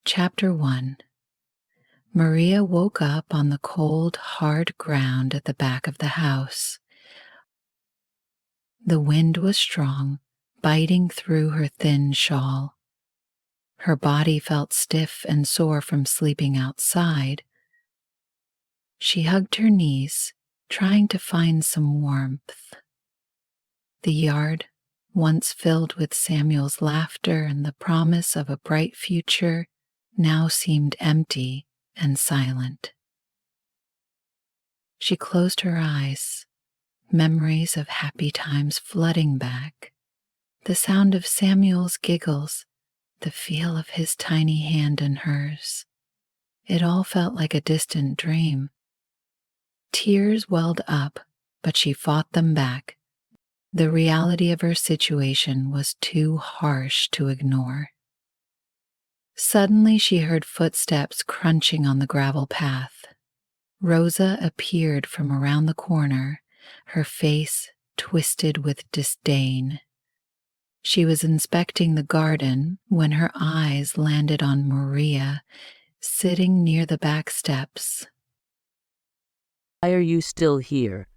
Chapter 1. Maria woke up on the cold, hard ground at the back of the house. The wind was strong, biting through her thin shawl. Her body felt stiff and sore from sleeping outside. She hugged her knees, trying to find some warmth. The yard, once filled with Samuel's laughter and the promise of a bright future, now seemed empty and silent. She closed her eyes, memories of happy times flooding back, the sound of Samuel's giggles, the feel of his tiny hand in hers. It all felt like a distant dream. Tears welled up, but she fought them back. The reality of her situation was too harsh to ignore. Suddenly she heard footsteps crunching on the gravel path. Rosa appeared from around the corner, her face twisted with disdain. She was inspecting the garden when her eyes landed on Maria, sitting near the back steps. Why are you still here?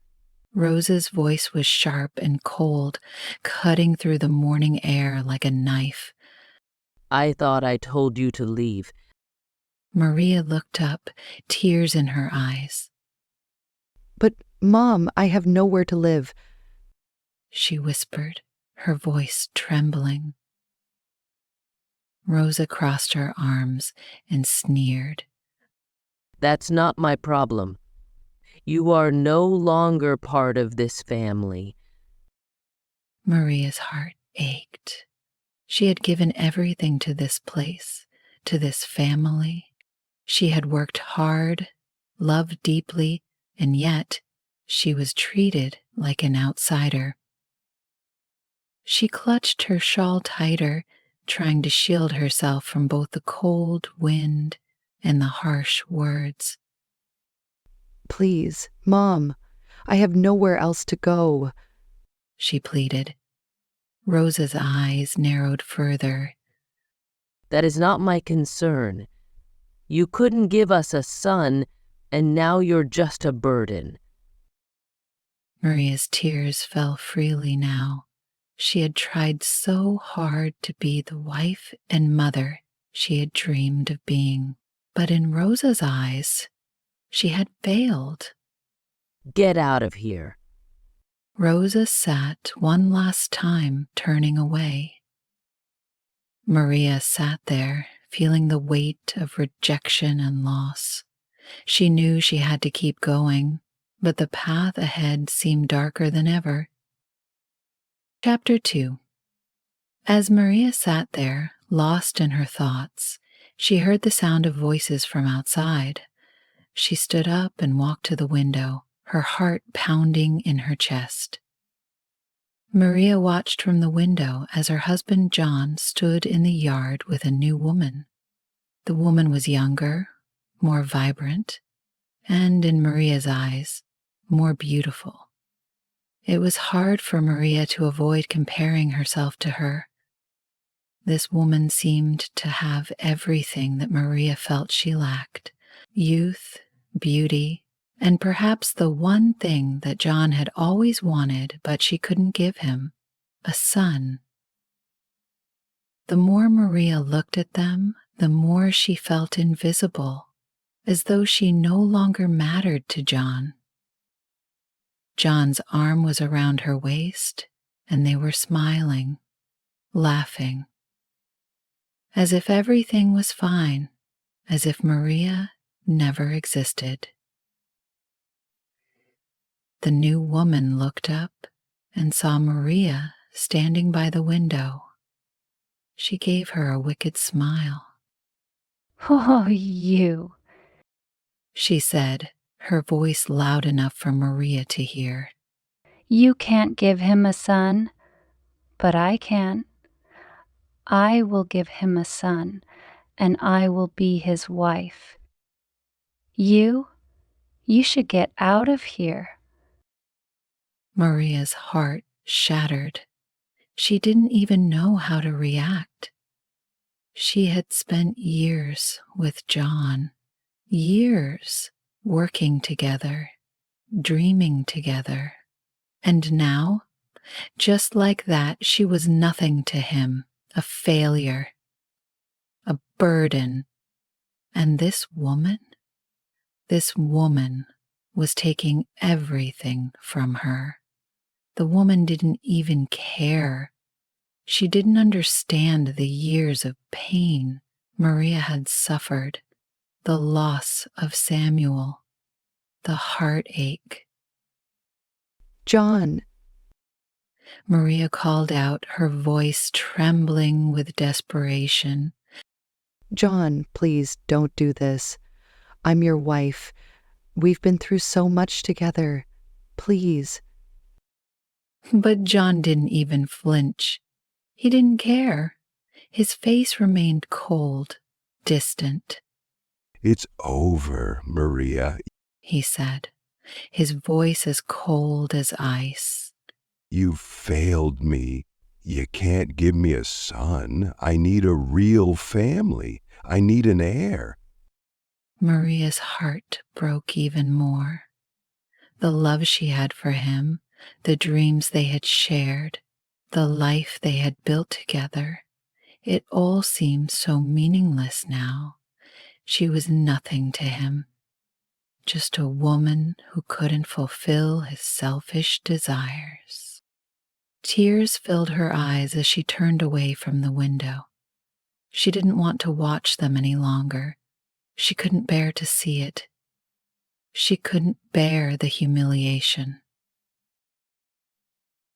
Rosa's voice was sharp and cold, cutting through the morning air like a knife. I thought I told you to leave. Maria looked up, tears in her eyes. But, Mom, I have nowhere to live, she whispered, her voice trembling. Rosa crossed her arms and sneered. That's not my problem. You are no longer part of this family. Maria's heart ached. She had given everything to this place, to this family. She had worked hard, loved deeply, and yet she was treated like an outsider. She clutched her shawl tighter, trying to shield herself from both the cold wind and the harsh words. Please, Mom, I have nowhere else to go, she pleaded. Rosa's eyes narrowed further. That is not my concern. You couldn't give us a son, and now you're just a burden. Maria's tears fell freely now. She had tried so hard to be the wife and mother she had dreamed of being. But in Rosa's eyes, she had failed. Get out of here. Rosa sat one last time, turning away. Maria sat there, feeling the weight of rejection and loss. She knew she had to keep going, but the path ahead seemed darker than ever. Chapter 2. As Maria sat there, lost in her thoughts, she heard the sound of voices from outside. She stood up and walked to the window, her heart pounding in her chest. Maria watched from the window as her husband John stood in the yard with a new woman. The woman was younger, more vibrant, and in Maria's eyes, more beautiful. It was hard for Maria to avoid comparing herself to her. This woman seemed to have everything that Maria felt she lacked: youth, beauty, and perhaps the one thing that John had always wanted but she couldn't give him: a son. The more Maria looked at them, the more she felt invisible, as though she no longer mattered to John. John's arm was around her waist, and they were smiling, laughing, as if everything was fine, as if Maria never existed. The new woman looked up and saw Maria standing by the window. She gave her a wicked smile. Oh, you, she said, her voice loud enough for Maria to hear. You can't give him a son, but I can. I will give him a son, and I will be his wife. You should get out of here. Maria's heart shattered. She didn't even know how to react. She had spent years with John, years working together, dreaming together. And now, just like that, she was nothing to him, a failure, a burden. And this woman was taking everything from her. The woman didn't even care. She didn't understand the years of pain Maria had suffered, the loss of Samuel, the heartache. John, Maria called out, her voice trembling with desperation. John, please don't do this. I'm your wife. We've been through so much together. Please. But John didn't even flinch. He didn't care. His face remained cold, distant. It's over, Maria. He said, his voice as cold as ice. You failed me. You can't give me a son. I need a real family. I need an heir. Maria's heart broke even more. The love she had for him, the dreams they had shared, the life they had built together, it all seemed so meaningless now. She was nothing to him, just a woman who couldn't fulfill his selfish desires. Tears filled her eyes as she turned away from the window. She didn't want to watch them any longer. She couldn't bear to see it. She couldn't bear the humiliation.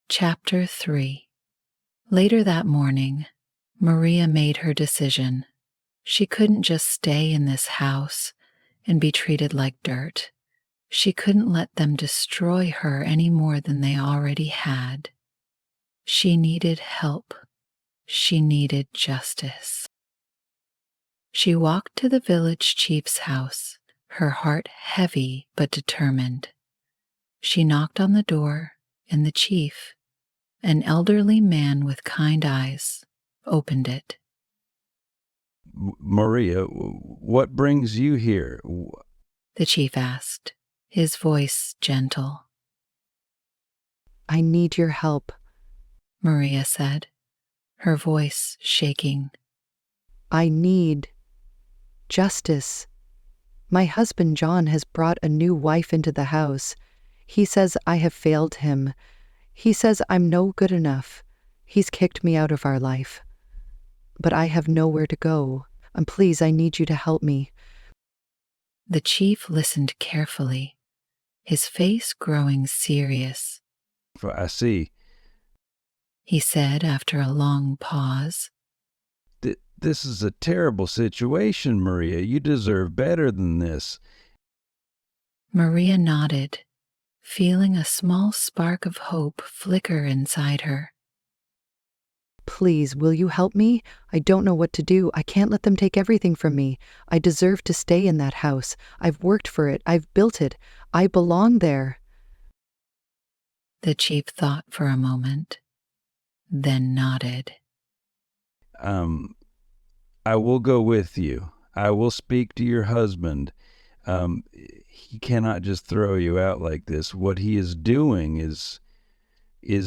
Chapter 3. Later that morning, Maria made her decision. She couldn't just stay in this house and be treated like dirt. She couldn't let them destroy her any more than they already had. She needed help. She needed justice. She walked to the village chief's house, her heart heavy but determined. She knocked on the door, and the chief, an elderly man with kind eyes, opened it. Maria, what brings you here? The chief asked, his voice gentle. I need your help. Maria said, her voice shaking. I need justice. My husband John has brought a new wife into the house. He says I have failed him. He says I'm no good enough. He's kicked me out of our life. But I have nowhere to go. And please, I need you to help me. The chief listened carefully, his face growing serious. I see. He said after a long pause. This is a terrible situation, Maria. You deserve better than this. Maria nodded, feeling a small spark of hope flicker inside her. Please, will you help me? I don't know what to do. I can't let them take everything from me. I deserve to stay in that house. I've worked for it. I've built it. I belong there. The chief thought for a moment, then nodded. I will go with you. I will speak to your husband. He cannot just throw you out like this. What he is doing is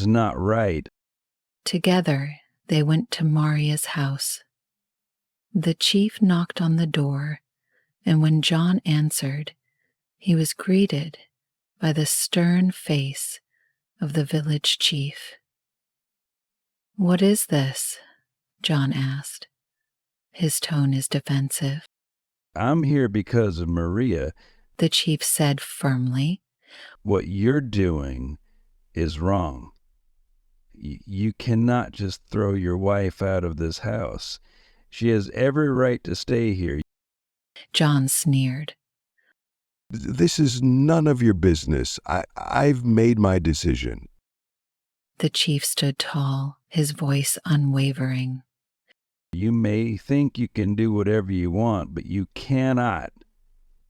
not right. Together, they went to Maria's house. The chief knocked on the door, and when John answered, he was greeted by the stern face of the village chief. What is this? John asked. His tone is defensive. I'm here because of Maria. The chief said firmly. What you're doing is wrong. You cannot just throw your wife out of this house. She has every right to stay here. John sneered. This is none of your business. I've made my decision. The chief stood tall, his voice unwavering. You may think you can do whatever you want, but you cannot.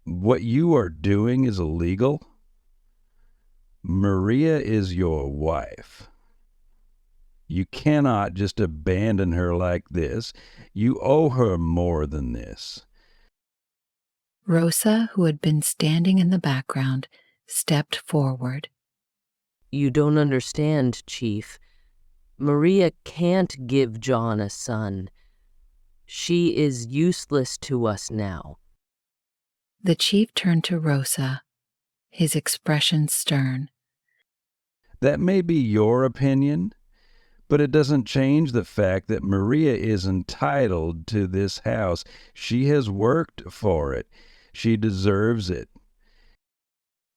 What you are doing is illegal. Maria is your wife. You cannot just abandon her like this. You owe her more than this. Rosa, who had been standing in the background, stepped forward. You don't understand, Chief. Maria can't give John a son. She is useless to us now. The chief turned to Rosa, his expression stern. That may be your opinion, but it doesn't change the fact that Maria is entitled to this house. She has worked for it. She deserves it.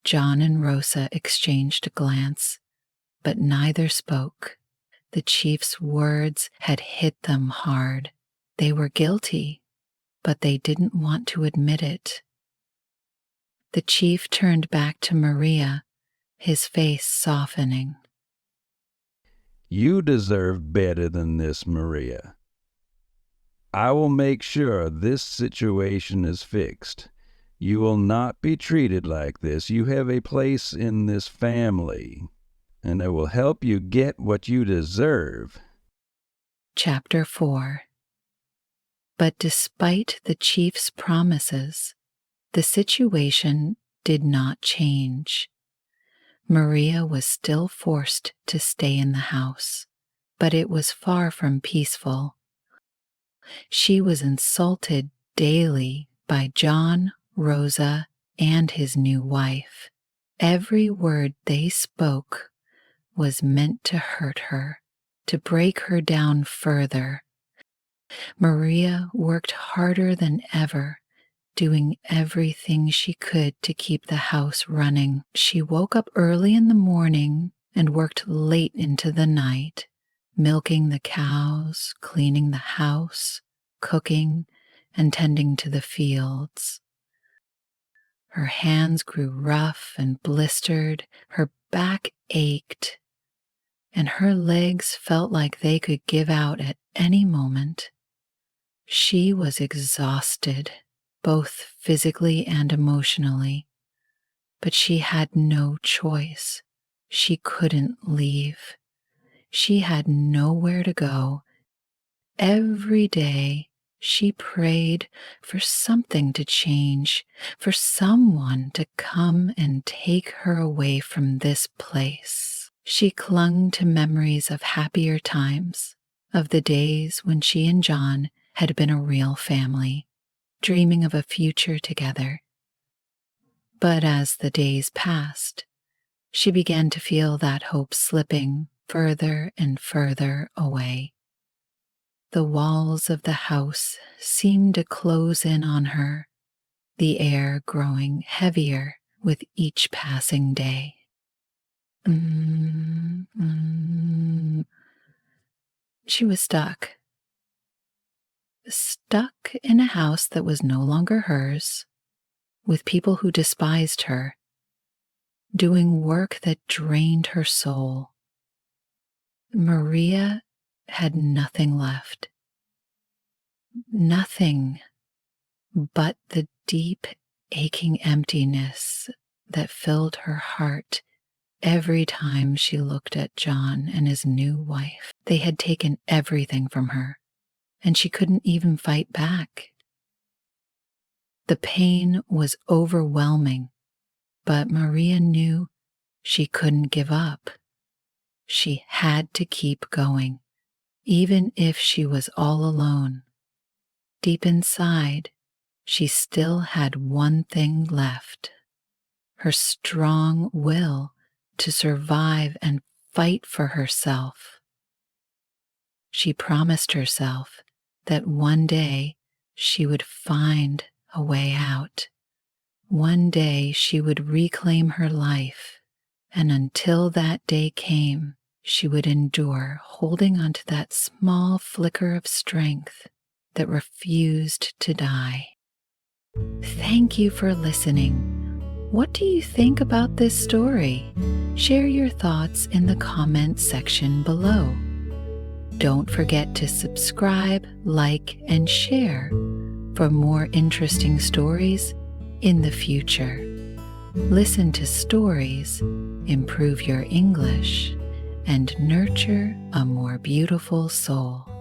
John and Rosa exchanged a glance, but neither spoke. The chief's words had hit them hard. They were guilty, but they didn't want to admit it. The chief turned back to Maria, his face softening. You deserve better than this, Maria. I will make sure this situation is fixed. You will not be treated like this. You have a place in this family, and I will help you get what you deserve. Chapter 4. But despite the chief's promises, the situation did not change. Maria was still forced to stay in the house, but it was far from peaceful. She was insulted daily by John, Rosa, and his new wife. Every word they spoke was meant to hurt her, to break her down further. Maria worked harder than ever, doing everything she could to keep the house running. She woke up early in the morning and worked late into the night, milking the cows, cleaning the house, cooking, and tending to the fields. Her hands grew rough and blistered, her back ached, and her legs felt like they could give out at any moment. She was exhausted, both physically and emotionally, but she had no choice. She couldn't leave. She had nowhere to go. Every day, she prayed for something to change, for someone to come and take her away from this place. She clung to memories of happier times, of the days when she and John had been a real family, dreaming of a future together. But as the days passed, she began to feel that hope slipping further and further away. The walls of the house seemed to close in on her, the air growing heavier with each passing day. She was stuck in a house that was no longer hers, with people who despised her, doing work that drained her soul. Maria had nothing left. Nothing but the deep, aching emptiness that filled her heart every time she looked at John and his new wife. They had taken everything from her, and she couldn't even fight back. The pain was overwhelming, but Maria knew she couldn't give up. She had to keep going, even if she was all alone. Deep inside, she still had one thing left: her strong will to survive and fight for herself. She promised herself that one day she would find a way out. One day she would reclaim her life, and until that day came, she would endure, holding onto that small flicker of strength that refused to die. Thank you for listening. What do you think about this story? Share your thoughts in the comments section below. Don't forget to subscribe, like, and share for more interesting stories in the future. Listen to stories, improve your English, and nurture a more beautiful soul.